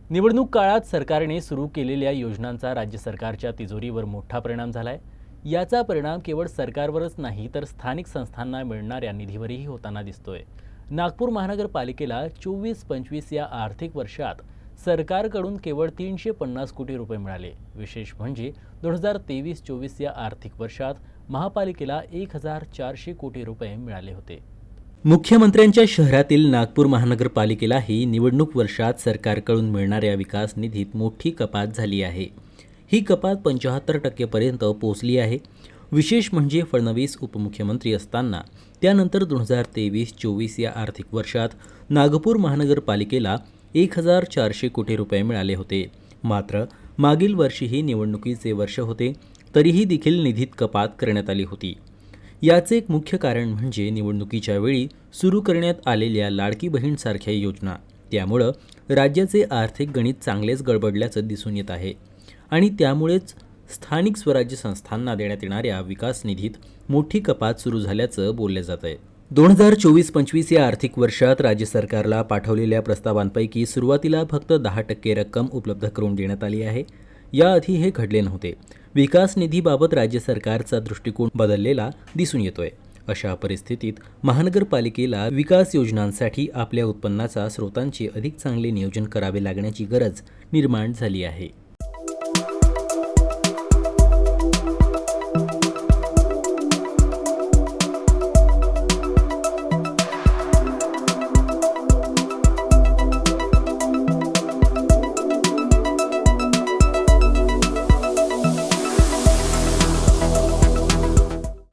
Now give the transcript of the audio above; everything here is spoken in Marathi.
निवडणूक काळात सरकारने सुरू केलेल्या योजनांचा राज्य सरकारच्या तिजोरीवर मोठा परिणाम झालाय। याचा परिणाम केवळ सरकारवरच नाही तर स्थानिक संस्थांना मिळणाऱ्या निधीवरही होताना दिसतोय। नागपूर महानगरपालिकेला 24-25 या आर्थिक वर्षात सरकारकडून केवळ 350 कोटी रुपये मिळाले। विशेष म्हणजे 2023-24 या आर्थिक वर्षात महापालिकेला 1400 कोटी रुपये मिळाले होते। मुख्यमंत्र्यांच्या शहरातील नागपूर महानगरपालिकेलाही निवडणूक वर्षात सरकारकडून मिळणाऱ्या विकास निधीत मोठी कपात झाली आहे। ही कपात 75% पर्यंत पोहोचली आहे। विशेष म्हणजे फडणवीस उपमुख्यमंत्री असताना त्यानंतर 2023-24 या आर्थिक वर्षात नागपूर महानगरपालिकेला 1400 कोटी रुपये मिळाले होते। मात्र मागील वर्षीही निवडणुकीचे वर्ष होते, तरीही देखील निधीत कपात करण्यात आली होती। याचे एक मुख्य कारण म्हणजे निवडणुकीच्या वेळी सुरू करण्यात आलेल्या लाडकी बहीणसारख्या योजना। त्यामुळं राज्याचे आर्थिक गणित चांगलेच गडबडल्याचं दिसून येत आहे आणि त्यामुळेच स्थानिक स्वराज्य संस्थांना देण्यात येणाऱ्या विकास निधीत मोठी कपात सुरू झाल्याचं बोललं जात आहे। 2024-25 या आर्थिक वर्षात राज्य सरकारला पाठवलेल्या प्रस्तावांपैकी सुरुवातीला फक्त 10% रक्कम उपलब्ध करून देण्यात आली आहे। याआधी हे घडले नव्हते। विकास निधीबाबत राज्य सरकारचा दृष्टिकोन बदललेला दिसून येतोय। अशा परिस्थितीत महानगरपालिकेला विकास योजनांसाठी आपल्या उत्पन्नाचा स्रोतांचे अधिक चांगले नियोजन करावे लागण्याची गरज निर्माण झाली आहे।